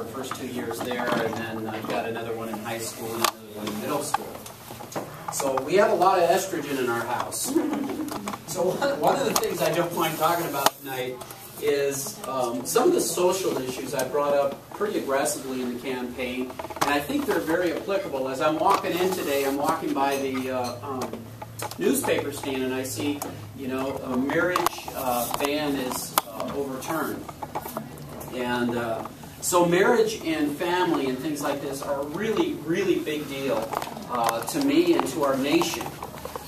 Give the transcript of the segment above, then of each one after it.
our first 2 years there, and then I've got another one in high school and another one in middle school. So we have a lot of estrogen in our house. So one of the things I don't mind talking about tonight is some of the social issues I brought up pretty aggressively in the campaign, and I think they're very applicable. As I'm walking in today, I'm walking by the newspaper stand, and I see, you know, a marriage ban is overturned. And so marriage and family and things like this are a really, really big deal to me and to our nation.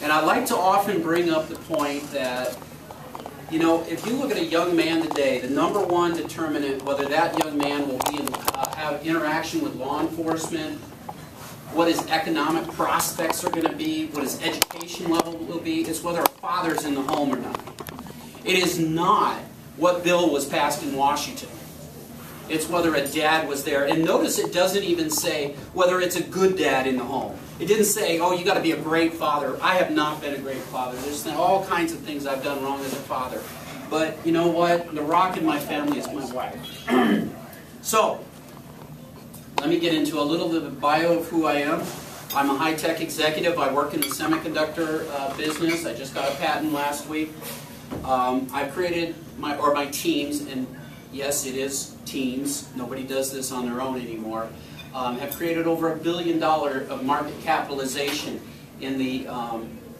And I like to often bring up the point that, you know, if you look at a young man today, the number one determinant whether that young man will be have interaction with law enforcement, what his economic prospects are going to be, what his education level will be, is whether a father's in the home or not. It is not what bill was passed in Washington. It's whether a dad was there. And notice it doesn't even say whether it's a good dad in the home. It didn't say, oh, you got to be a great father. I have not been a great father. There's all kinds of things I've done wrong as a father. But you know what? The rock in my family is my wife. So, let me get into a little bit of a bio of who I am. I'm a high-tech executive. I work in the semiconductor business. I just got a patent last week. I've created my teams, and yes, it is teams. Nobody does this on their own anymore. Have created over $1 billion of market capitalization in the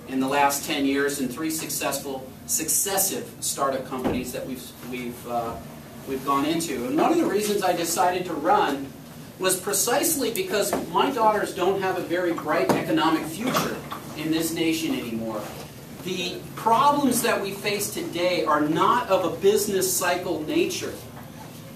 last 10 years in 3 successive startup companies that we've gone into. And one of the reasons I decided to run was precisely because my daughters don't have a very bright economic future in this nation anymore. The problems that we face today are not of a business cycle nature.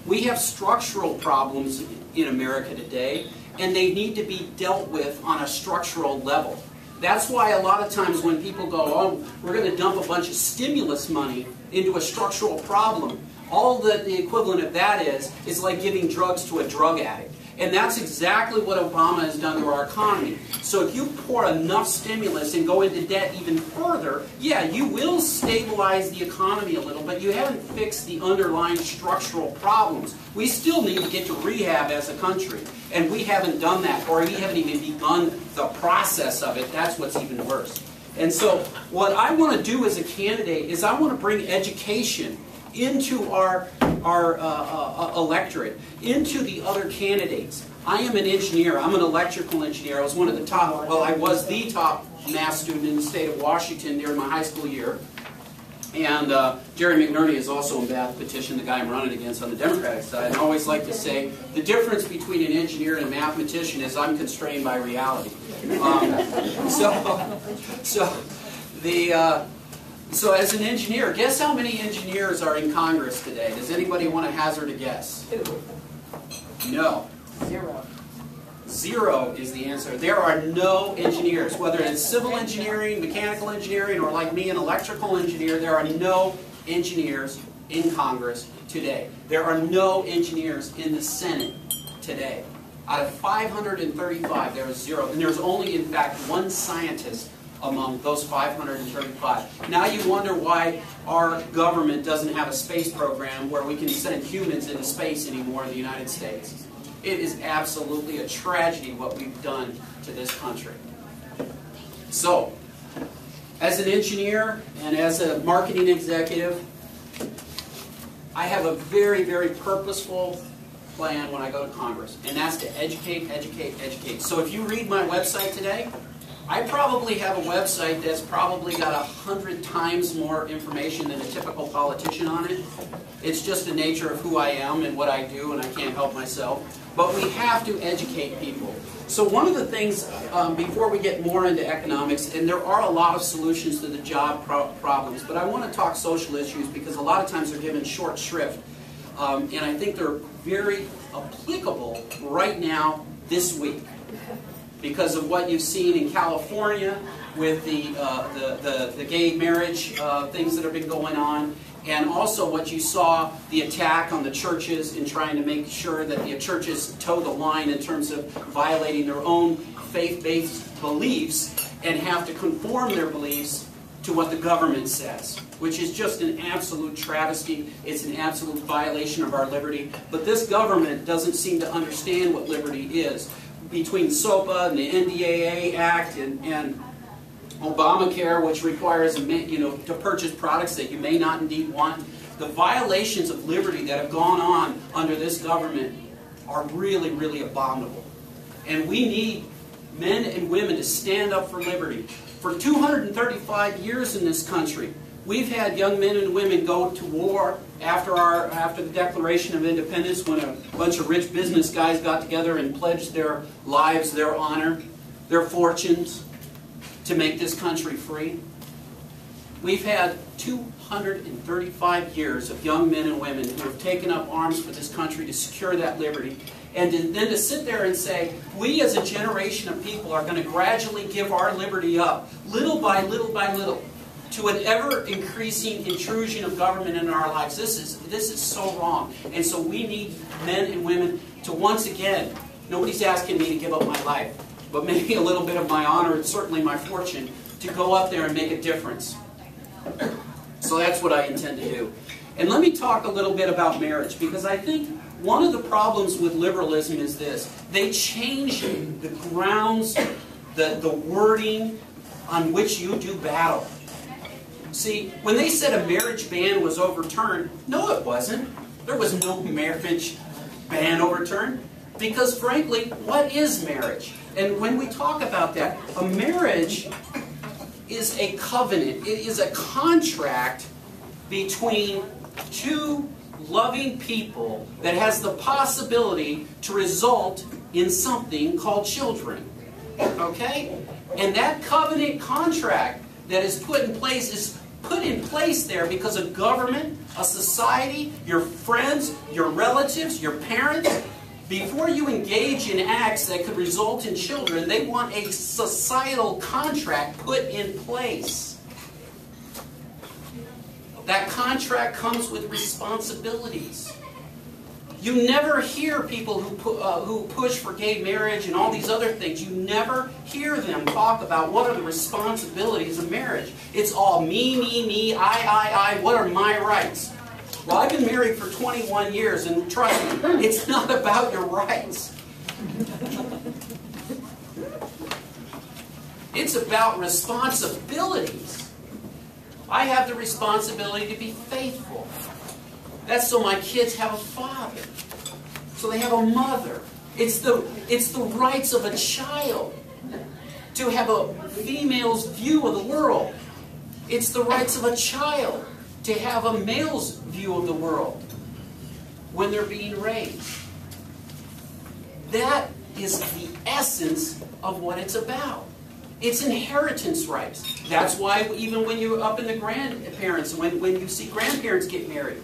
We have structural problems in America today, and they need to be dealt with on a structural level. That's why a lot of times when people go, oh, we're going to dump a bunch of stimulus money into a structural problem, all that the equivalent of that is like giving drugs to a drug addict. And that's exactly what Obama has done to our economy. So if you pour enough stimulus and go into debt even further, yeah, you will stabilize the economy a little, but you haven't fixed the underlying structural problems. We still need to get to rehab as a country, and we haven't done that, or we haven't even begun the process of it. That's what's even worse. And so what I want to do as a candidate is I want to bring education into our electorate, into the other candidates. I am an engineer. I'm an electrical engineer. I was one of the top, well, I was the top math student in the state of Washington during my high school year. And Jerry McDonald is also in Bath Petition, the guy I'm running against on the Democratic side. And I always like to say the difference between an engineer and a mathematician is I'm constrained by reality. So as an engineer, guess how many engineers are in Congress today? Does anybody want to hazard a guess? 2. No. 0. 0 is the answer. There are no engineers. Whether it's civil engineering, mechanical engineering, or like me, an electrical engineer, there are no engineers in Congress today. There are no engineers in the Senate today. Out of 535, there is 0. And there's only, in fact, 1 scientist among those 535. Now you wonder why our government doesn't have a space program where we can send humans into space anymore in the United States. It is absolutely a tragedy what we've done to this country. So, as an engineer and as a marketing executive, I have a very, very purposeful plan when I go to Congress, and that's to educate, educate, educate. So if you read my website today, I probably have a website that's probably got 100 times more information than a typical politician on it. It's just the nature of who I am and what I do, and I can't help myself. But we have to educate people. So one of the things, before we get more into economics, and there are a lot of solutions to the job problems, but I want to talk social issues because a lot of times they're given short shrift. And I think they're very applicable right now, this week, because of what you've seen in California with the gay marriage things that have been going on, and also what you saw, the attack on the churches in trying to make sure that the churches toe the line in terms of violating their own faith-based beliefs and have to conform their beliefs to what the government says, which is just an absolute travesty. It's an absolute violation of our liberty. But this government doesn't seem to understand what liberty is. Between SOPA and the NDAA Act and Obamacare, which requires to purchase products that you may not indeed want, the violations of liberty that have gone on under this government are really, really abominable. And we need men and women to stand up for liberty. For 235 years in this country, we've had young men and women go to war after the Declaration of Independence, when a bunch of rich business guys got together and pledged their lives, their honor, their fortunes to make this country free. We've had 235 years of young men and women who have taken up arms for this country to secure that liberty. And then to sit there and say, we as a generation of people are going to gradually give our liberty up, little by little by little, to an ever-increasing intrusion of government in our lives. This is so wrong. And so we need men and women to, once again, nobody's asking me to give up my life, but maybe a little bit of my honor and certainly my fortune, to go up there and make a difference. So that's what I intend to do. And let me talk a little bit about marriage, because I think one of the problems with liberalism is this. They change the grounds, the wording on which you do battle. See, when they said a marriage ban was overturned, no it wasn't. There was no marriage ban overturned. Because frankly, what is marriage? And when we talk about that, a marriage is a covenant. It is a contract between two loving people that has the possibility to result in something called children. Okay? And that covenant contract that is put in place is put in place there because a government, a society, your friends, your relatives, your parents, before you engage in acts that could result in children, they want a societal contract put in place. That contract comes with responsibilities. You never hear people who push for gay marriage and all these other things. You never hear them talk about what are the responsibilities of marriage. It's all me, I, what are my rights? Well, I've been married for 21 years, and trust me, it's not about your rights. It's about responsibilities. I have the responsibility to be faithful. That's so my kids have a father. So they have a mother. It's the rights of a child to have a female's view of the world. It's the rights of a child to have a male's view of the world when they're being raised. That is the essence of what it's about. It's inheritance rights. That's why even when you're up in the grandparents, when you see grandparents get married,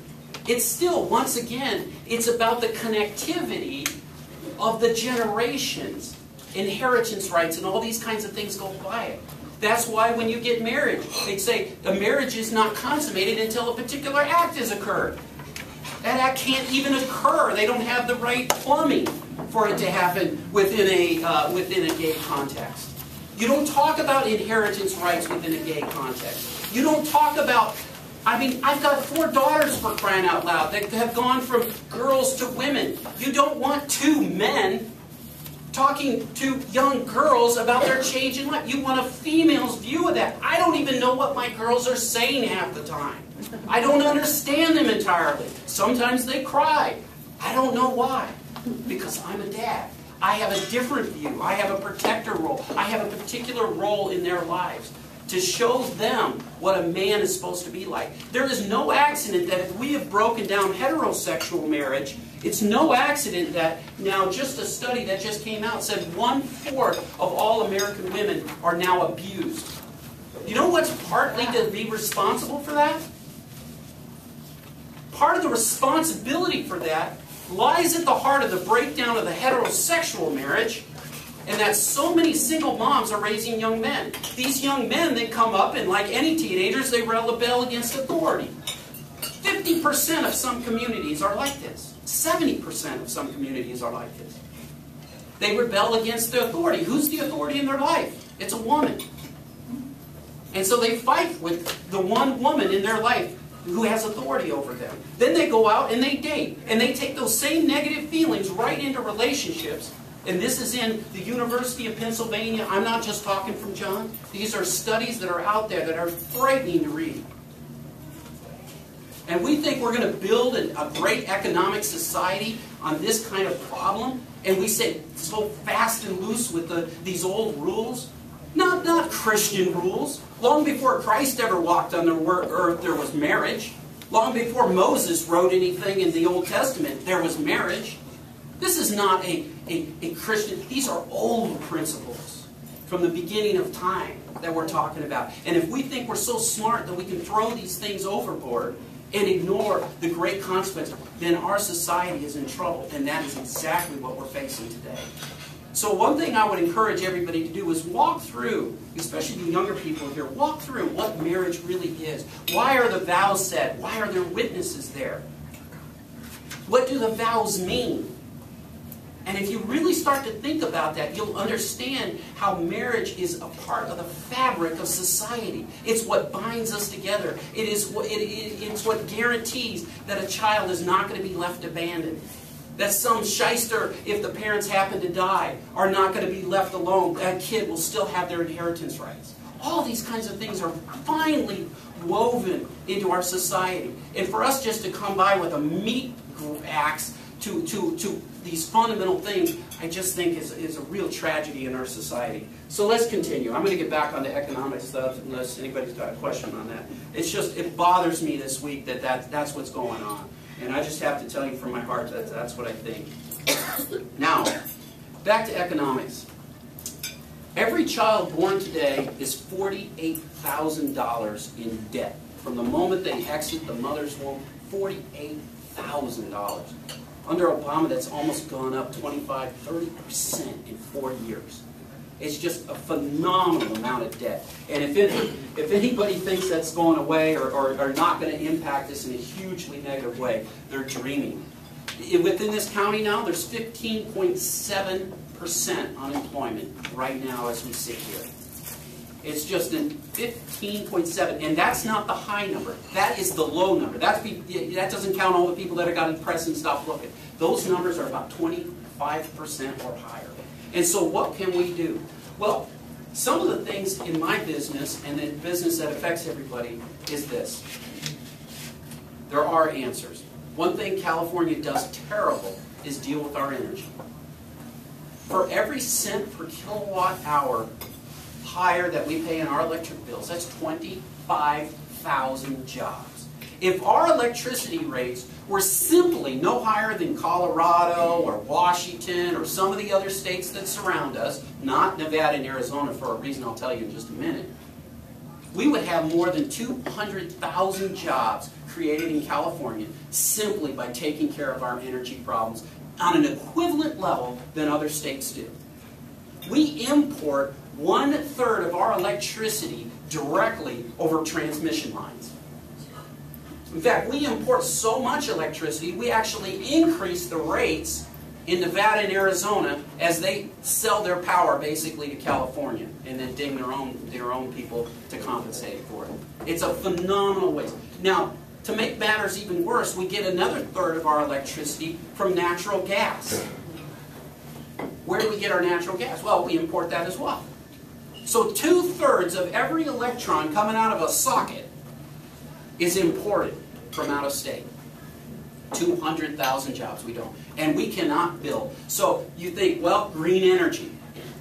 it's still, once again, it's about the connectivity of the generations, inheritance rights, and all these kinds of things go by it. That's why when you get married, they'd say the marriage is not consummated until a particular act has occurred. That act can't even occur. They don't have the right plumbing for it to happen within a gay context. You don't talk about inheritance rights within a gay context. You don't talk about, I mean, I've got 4 daughters, for crying out loud, that have gone from girls to women. You don't want 2 men talking to young girls about their change in life. You want a female's view of that. I don't even know what my girls are saying half the time. I don't understand them entirely. Sometimes they cry. I don't know why. Because I'm a dad. I have a different view. I have a protector role. I have a particular role in their lives to show them what a man is supposed to be like. There is no accident that if we have broken down heterosexual marriage, it's no accident that now just a study that just came out said 1/4 of all American women are now abused. You know what's partly to be responsible for that? Part of the responsibility for that lies at the heart of the breakdown of the heterosexual marriage, and that so many single moms are raising young men. These young men, they come up and like any teenagers, they rebel against authority. 50% of some communities are like this. 70% of some communities are like this. They rebel against the authority. Who's the authority in their life? It's a woman. And so they fight with the one woman in their life who has authority over them. Then they go out and they date. And they take those same negative feelings right into relationships. And this is in the University of Pennsylvania. I'm not just talking from John. These are studies that are out there that are frightening to read. And we think we're going to build a great economic society on this kind of problem. And we say so fast and loose with these old rules. Not Christian rules. Long before Christ ever walked on the earth, there was marriage. Long before Moses wrote anything in the Old Testament, there was marriage. This is not a Christian. These are old principles from the beginning of time that we're talking about. And if we think we're so smart that we can throw these things overboard and ignore the great consequences, then our society is in trouble. And that is exactly what we're facing today. So one thing I would encourage everybody to do is walk through, especially the younger people here, walk through what marriage really is. Why are the vows said? Why are there witnesses there? What do the vows mean? And if you really start to think about that, you'll understand how marriage is a part of the fabric of society. It's what binds us together. It's what guarantees that a child is not going to be left abandoned. That some shyster, if the parents happen to die, are not going to be left alone. That kid will still have their inheritance rights. All these kinds of things are finely woven into our society. And for us just to come by with a meat axe to these fundamental things, I just think is a real tragedy in our society. So let's continue. I'm going to get back on the economic stuff unless anybody's got a question on that. It's just, it bothers me this week that's what's going on. And I just have to tell you from my heart that that's what I think. Now, back to economics. Every child born today is $48,000 in debt. From the moment they exit the mother's womb, $48,000. Under Obama, that's almost gone up 25–30% in 4 years. It's just a phenomenal amount of debt. And if anybody thinks that's going away or not going to impact us in a hugely negative way, they're dreaming. Within this county now, there's 15.7% unemployment right now as we sit here. It's just in 15.7, and that's not the high number. That is the low number. That doesn't count all the people that have got depressed and stopped looking. Those numbers are about 25% or higher. And so what can we do? Well, some of the things in my business and the business that affects everybody is this. There are answers. One thing California does terrible is deal with our energy. For every cent per kilowatt hour higher that we pay in our electric bills, that's 25,000 jobs. If our electricity rates were simply no higher than Colorado or Washington or some of the other states that surround us, not Nevada and Arizona for a reason I'll tell you in just a minute, we would have more than 200,000 jobs created in California simply by taking care of our energy problems on an equivalent level than other states do. We import 1/3 of our electricity directly over transmission lines. In fact, we import so much electricity, we actually increase the rates in Nevada and Arizona as they sell their power basically to California and then ding their own people to compensate for it. It's a phenomenal waste. Now, to make matters even worse, we get another 1/3 of our electricity from natural gas. Where do we get our natural gas? Well, we import that as well. So 2/3 of every electron coming out of a socket is imported from out of state. 200,000 jobs we don't. And we cannot build. So you think, well, green energy.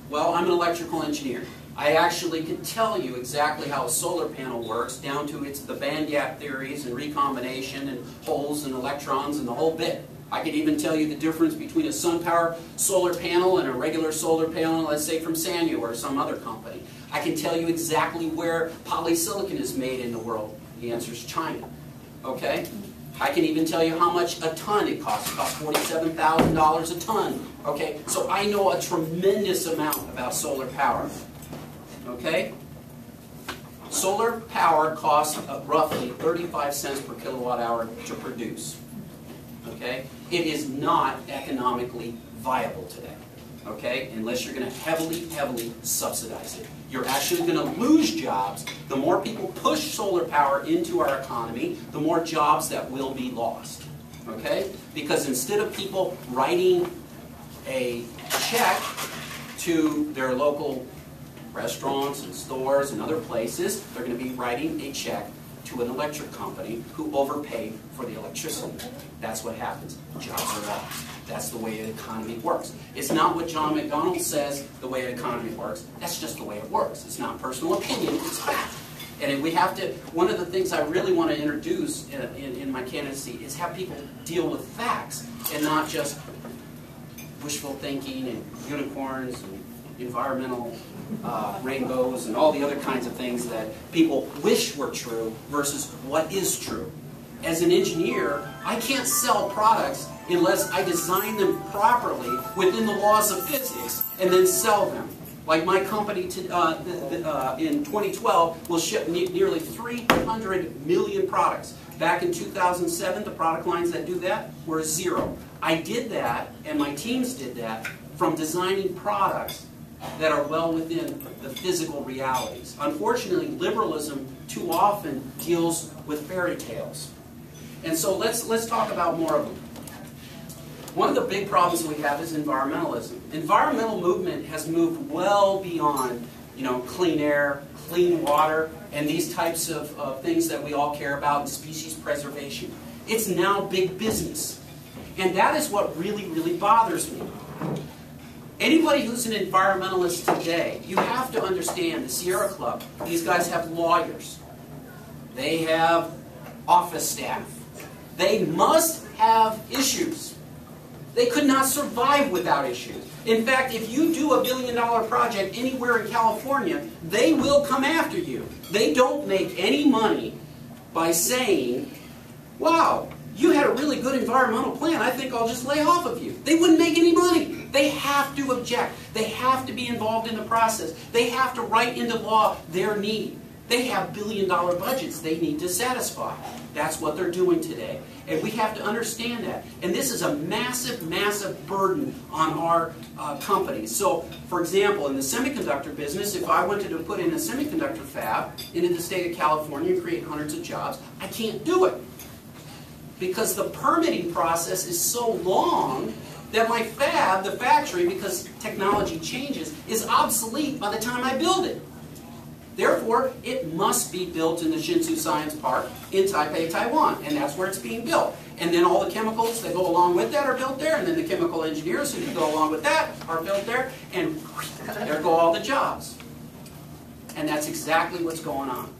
Well, I'm an electrical engineer. I actually can tell you exactly how a solar panel works, down to the band gap theories and recombination and holes and electrons and the whole bit. I could even tell you the difference between a SunPower solar panel and a regular solar panel, let's say from Sanyo or some other company. I can tell you exactly where polysilicon is made in the world. The answer is China. Okay? I can even tell you how much a ton it costs. It costs $47,000 a ton. Okay? So I know a tremendous amount about solar power. Okay? Solar power costs roughly 35 cents per kilowatt hour to produce. Okay? It is not economically viable today. okay, unless you're going to heavily, heavily subsidize it. You're actually going to lose jobs. The more people push solar power into our economy, the more jobs that will be lost, okay? Because instead of people writing a check to their local restaurants and stores and other places, they're going to be writing a check to an electric company who overpaid for the electricity. That's what happens. Jobs are lost. That's the way an economy works. It's not what John McDonald says the way an economy works. That's just the way it works. It's not personal opinion. It's fact. And we have to, one of the things I really want to introduce in my candidacy is have people deal with facts and not just wishful thinking and unicorns and environmental rainbows and all the other kinds of things that people wish were true versus what is true. As an engineer, I can't sell products unless I design them properly within the laws of physics and then sell them. Like my company in 2012 will ship nearly 300 million products. Back in 2007, the product lines that do that were 0. I did that, and my teams did that, from designing products that are well within the physical realities. Unfortunately, liberalism too often deals with fairy tales. And so let's talk about more of them. One of the big problems we have is environmentalism. Environmental movement has moved well beyond, clean air, clean water, and these types of things that we all care about, and species preservation. It's now big business. And that is what really, really bothers me. Anybody who's an environmentalist today, you have to understand the Sierra Club, these guys have lawyers. They have office staff. They must have issues. They could not survive without issues. In fact, if you do a $1 billion project anywhere in California, they will come after you. They don't make any money by saying, wow, you had a really good environmental plan, I think I'll just lay off of you. They wouldn't make any money. They have to object. They have to be involved in the process. They have to write into law their need. They have $1 billion budgets they need to satisfy. That's what they're doing today. And we have to understand that. And this is a massive, massive burden on our companies. So, for example, in the semiconductor business, if I wanted to put in a semiconductor fab into the state of California and create hundreds of jobs, I can't do it. Because the permitting process is so long that my fab, the factory, because technology changes, is obsolete by the time I build it. Therefore, it must be built in the Hsinchu Science Park in Taipei, Taiwan, and that's where it's being built. And then all the chemicals that go along with that are built there, and then the chemical engineers who go along with that are built there, and there go all the jobs. And that's exactly what's going on.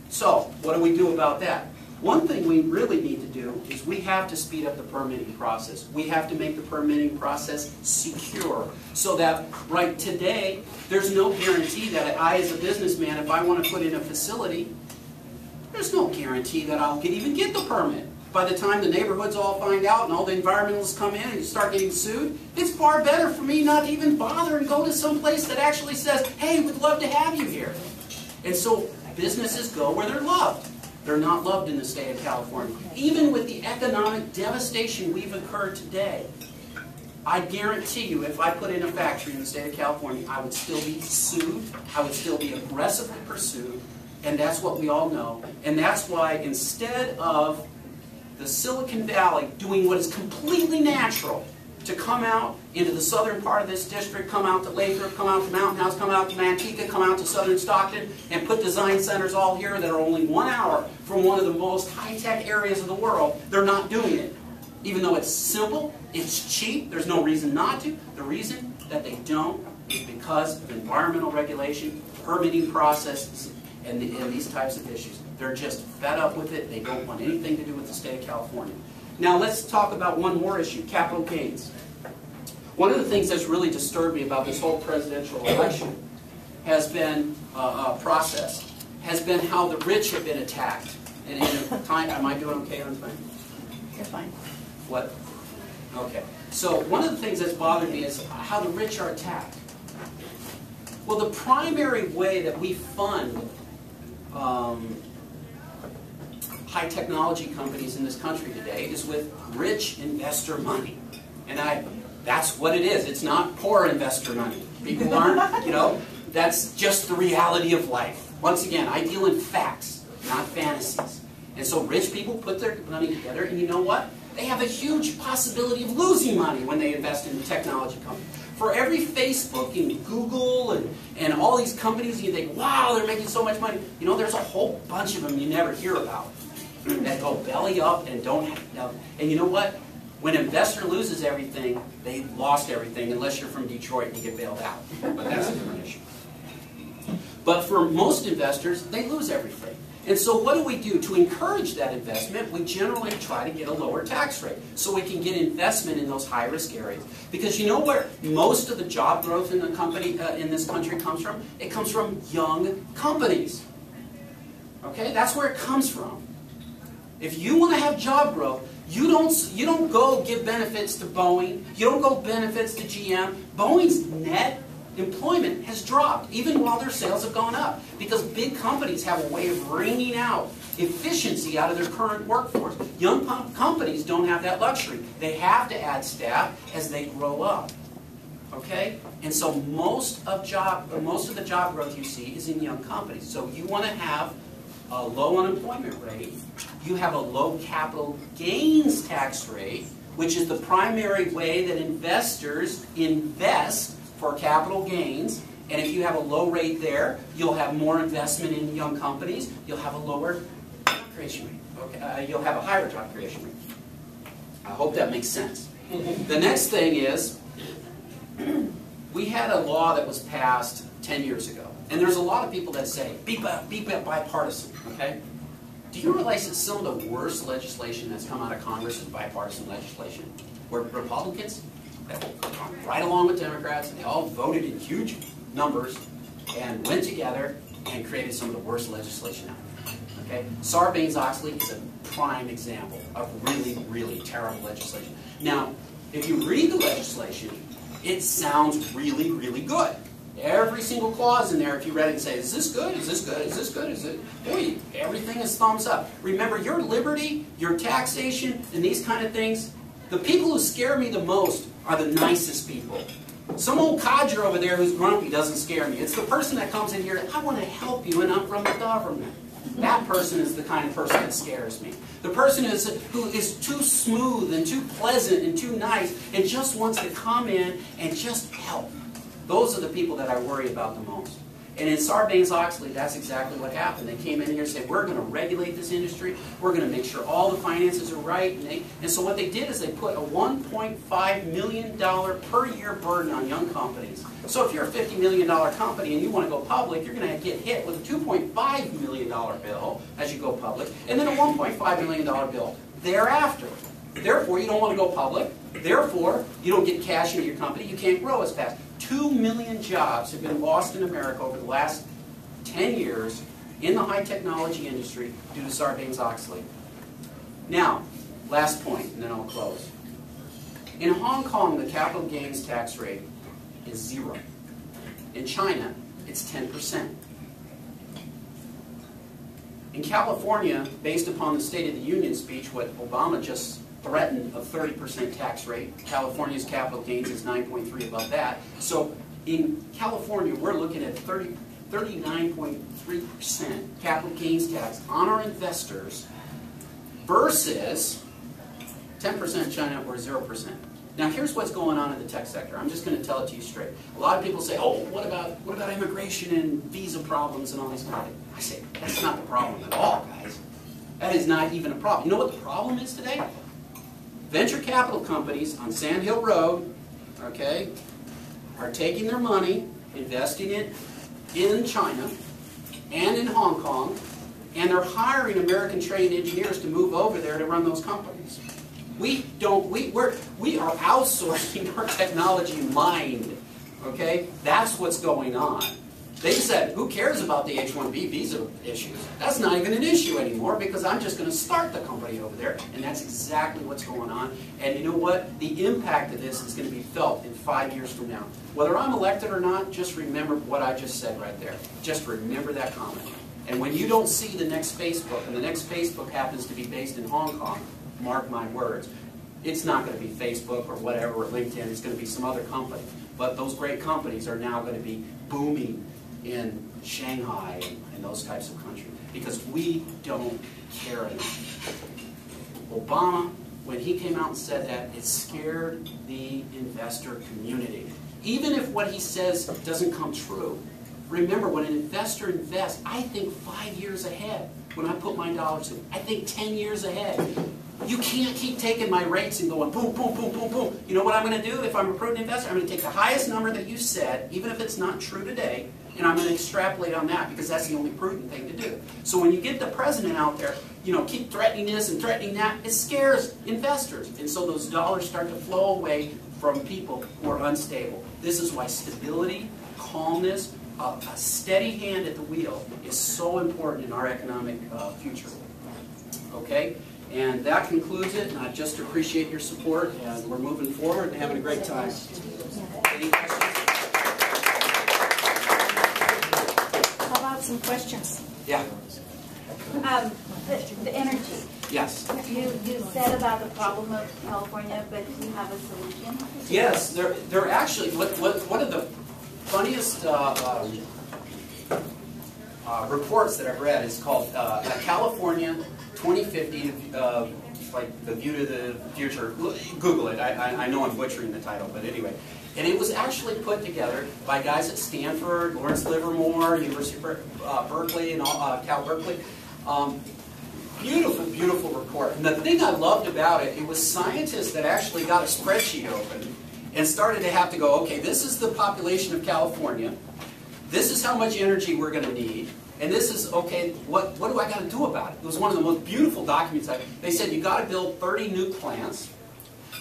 So, what do we do about that? One thing we really need to do is we have to speed up the permitting process. We have to make the permitting process secure so that right today, there's no guarantee that I, as a businessman, if I want to put in a facility, there's no guarantee that I'll even get the permit. By the time the neighborhoods all find out and all the environmentalists come in and you start getting sued, it's far better for me not to even bother and go to some place that actually says, hey, we'd love to have you here. And so businesses go where they're loved. They're not loved in the state of California. Even with the economic devastation we've incurred today, I guarantee you if I put in a factory in the state of California, I would still be sued, I would still be aggressively pursued, and that's what we all know. And that's why instead of the Silicon Valley doing what is completely natural, to come out into the southern part of this district, come out to Lathrop, come out to Mountain House, come out to Manteca, come out to southern Stockton, and put design centers all here that are only 1 hour from one of the most high-tech areas of the world, they're not doing it. Even though it's simple, it's cheap, there's no reason not to. The reason that they don't is because of environmental regulation, permitting processes, and these types of issues. They're just fed up with it. They don't want anything to do with the state of California. Now let's talk about one more issue, capital gains. One of the things that's really disturbed me about this whole presidential election has been has been how the rich have been attacked. And in time, am I doing okay on time? You're fine. What? Okay. So one of the things that's bothered me is how the rich are attacked. Well, the primary way that we fund high technology companies in this country today is with rich investor money. And That's what it is. It's not poor investor money. People aren't, you know, that's just the reality of life. Once again, I deal in facts, not fantasies. And so rich people put their money together, and you know what? They have a huge possibility of losing money when they invest in technology companies. For every Facebook and Google and all these companies, you think, wow, they're making so much money. You know, there's a whole bunch of them you never hear about that go belly up and don't have, and you know what? When an investor loses everything, they lost everything, unless you're from Detroit and you get bailed out. But that's a different issue. But for most investors, they lose everything. And so what do we do? To encourage that investment, we generally try to get a lower tax rate so we can get investment in those high-risk areas. Because you know where most of the job growth in the company, in this country comes from? It comes from young companies. Okay? That's where it comes from. If you want to have job growth, you don't go give benefits to Boeing. You don't go benefits to GM. Boeing's net employment has dropped, even while their sales have gone up, because big companies have a way of wringing out efficiency out of their current workforce. Young companies don't have that luxury. They have to add staff as they grow up. Okay? And so most of the job growth you see is in young companies. So you want to have a low unemployment rate. You have a low capital gains tax rate, which is the primary way that investors invest for capital gains. And if you have a low rate there, you'll have more investment in young companies. You'll have a lower job creation rate. Okay? You'll have a higher job creation rate. I hope that makes sense. The next thing is, we had a law that was passed 10 years ago. And there's a lot of people that say, be bipartisan, okay? Do you realize that some of the worst legislation that's come out of Congress is bipartisan legislation? Where Republicans have gone right along with Democrats, and they all voted in huge numbers and went together and created some of the worst legislation out there. Okay? Sarbanes-Oxley is a prime example of really, really terrible legislation. Now, if you read the legislation, it sounds really, really good. Every single clause in there, if you read it and say, is this good? Is this good? Is this good? Is it? Boy, everything is thumbs up. Remember, your liberty, your taxation, and these kind of things, the people who scare me the most are the nicest people. Some old codger over there who's grumpy doesn't scare me. It's the person that comes in here, I want to help you, and I'm from the government. That person is the kind of person that scares me. The person who is too smooth and too pleasant and too nice and just wants to come in and just help. Those are the people that I worry about the most. And in Sarbanes-Oxley, that's exactly what happened. They came in here and said, we're going to regulate this industry. We're going to make sure all the finances are right. And so what they did is they put a $1.5 million per year burden on young companies. So if you're a $50 million company and you want to go public, you're going to get hit with a $2.5 million bill as you go public, and then a $1.5 million bill thereafter. Therefore, you don't want to go public. Therefore, you don't get cash into your company. You can't grow as fast. 2 million jobs have been lost in America over the last 10 years in the high technology industry due to Sarbanes-Oxley. Now, last point, and then I'll close. In Hong Kong, the capital gains tax rate is 0. In China, it's 10%. In California, based upon the State of the Union speech, what Obama just threatened, a 30% tax rate. California's capital gains is 9.3 above that. So in California, we're looking at 39.3% capital gains tax on our investors versus 10% in China or 0%. Now here's what's going on in the tech sector. I'm just going to tell it to you straight. A lot of people say, oh, what about immigration and visa problems and all these kind of things? I say, that's not the problem at all, guys. That is not even a problem. You know what the problem is today? Venture capital companies on Sand Hill Road, okay, are taking their money, investing it in China and in Hong Kong, and they're hiring American trained engineers to move over there to run those companies. We are outsourcing our technology mind, okay? That's what's going on. They said, who cares about the H-1B visa issues? That's not even an issue anymore because I'm just going to start the company over there. And that's exactly what's going on. And you know what? The impact of this is going to be felt in 5 years from now. Whether I'm elected or not, just remember what I just said right there. Just remember that comment. And when you don't see the next Facebook, and the next Facebook happens to be based in Hong Kong, mark my words, It's not going to be Facebook or whatever, or LinkedIn. It's going to be some other company. But those great companies are now going to be booming in Shanghai and those types of countries because we don't care enough. Obama, when he came out and said that, it scared the investor community. Even if what he says doesn't come true, remember, when an investor invests, I think 5 years ahead. When I put my dollars in, I think 10 years ahead. You can't keep taking my rates and going boom, boom, boom, boom, boom. You know what I'm going to do if I'm a prudent investor? I'm going to take the highest number that you said, even if it's not true today, and I'm going to extrapolate on that because that's the only prudent thing to do. So when you get the president out there, you know, keep threatening this and threatening that, it scares investors. And so those dollars start to flow away from people who are unstable. This is why stability, calmness, a steady hand at the wheel is so important in our economic future. Okay? And that concludes it. And I just appreciate your support, and we're moving forward and having a great time. Any questions? How about some questions? Yeah. The energy. Yes. You said about the problem of California, but do you have a solution? Yes. They're actually, one of the funniest reports that I've read is called California 2050, like the view to the future. Google it. I know I'm butchering the title, but anyway. And it was actually put together by guys at Stanford, Lawrence Livermore, University of Berkeley, and Cal Berkeley. Beautiful, beautiful report. And the thing I loved about it, it was scientists that actually got a spreadsheet open and started to have to go, okay, this is the population of California. This is how much energy we're going to need. And this is, okay, what do I got to do about it? It was one of the most beautiful documents. They said you got to build 30 new plants.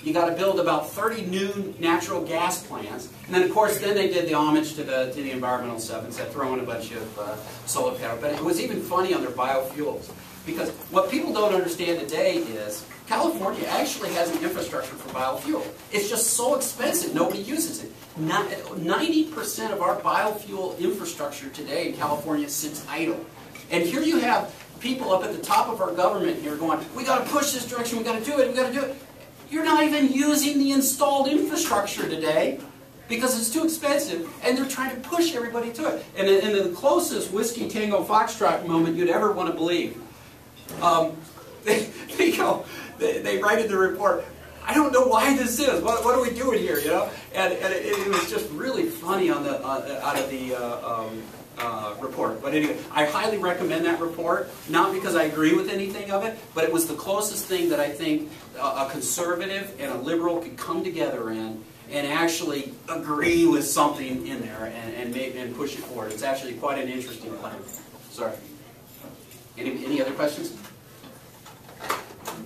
You got to build about 30 new natural gas plants. And then, of course, then they did the homage to the environmental stuff and said throw in a bunch of solar power. But it was even funny on their biofuels. Because what people don't understand today is California actually has an infrastructure for biofuel. It's just so expensive, nobody uses it. 90% of our biofuel infrastructure today in California sits idle. And here you have people up at the top of our government here going, we got to push this direction, we got to do it, we got to do it. You're not even using the installed infrastructure today because it's too expensive, and they're trying to push everybody to it. And in the closest Whiskey Tango Foxtrot moment you'd ever want to believe, they write in the report, I don't know why this is. What are we doing here? You know, and it was just really funny on the out of the report. But anyway, I highly recommend that report. Not because I agree with anything of it, but it was the closest thing that I think a conservative and a liberal could come together in and actually agree with something in there and push it forward. It's actually quite an interesting plan. Sorry. Any other questions?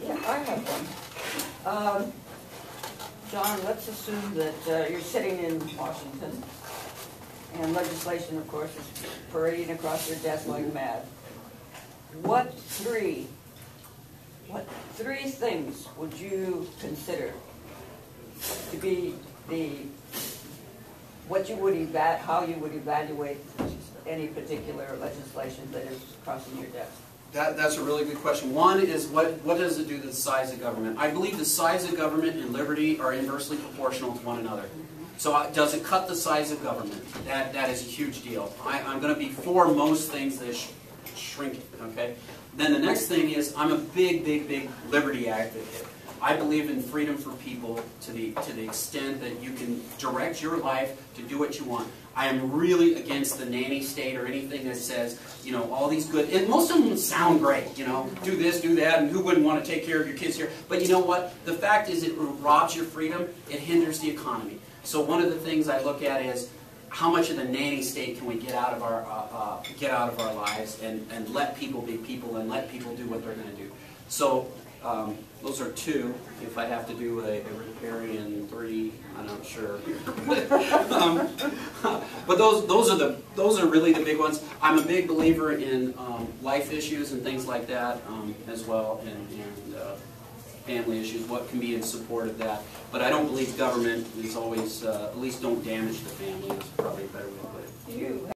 Yeah, I have one. John, let's assume that you're sitting in Washington, and legislation, of course, is parading across your desk like mad. What three things would you consider to be how you would evaluate any particular legislation that is crossing your desk? That's a really good question. One is, what does it do to the size of government? I believe the size of government and liberty are inversely proportional to one another. So does it cut the size of government? That is a huge deal. I'm going to be for most things that shrink it. Okay. Then the next thing is, I'm a big, big, big liberty advocate. I believe in freedom for people to the extent that you can direct your life to do what you want. I am really against the nanny state or anything that says, you know, all these good, and most of them sound great, you know, do this, do that, and who wouldn't want to take care of your kids here? But you know what? The fact is it robs your freedom, it hinders the economy. So one of the things I look at is, how much of the nanny state can we get out of our lives and let people be people and let people do what they're going to do? So those are two. If I have to do a riparian three, I'm not sure. But those are really the big ones. I'm a big believer in life issues and things like that as well, and family issues. What can be in support of that? But I don't believe government is always. At least don't damage the family. Is probably a better way to put it.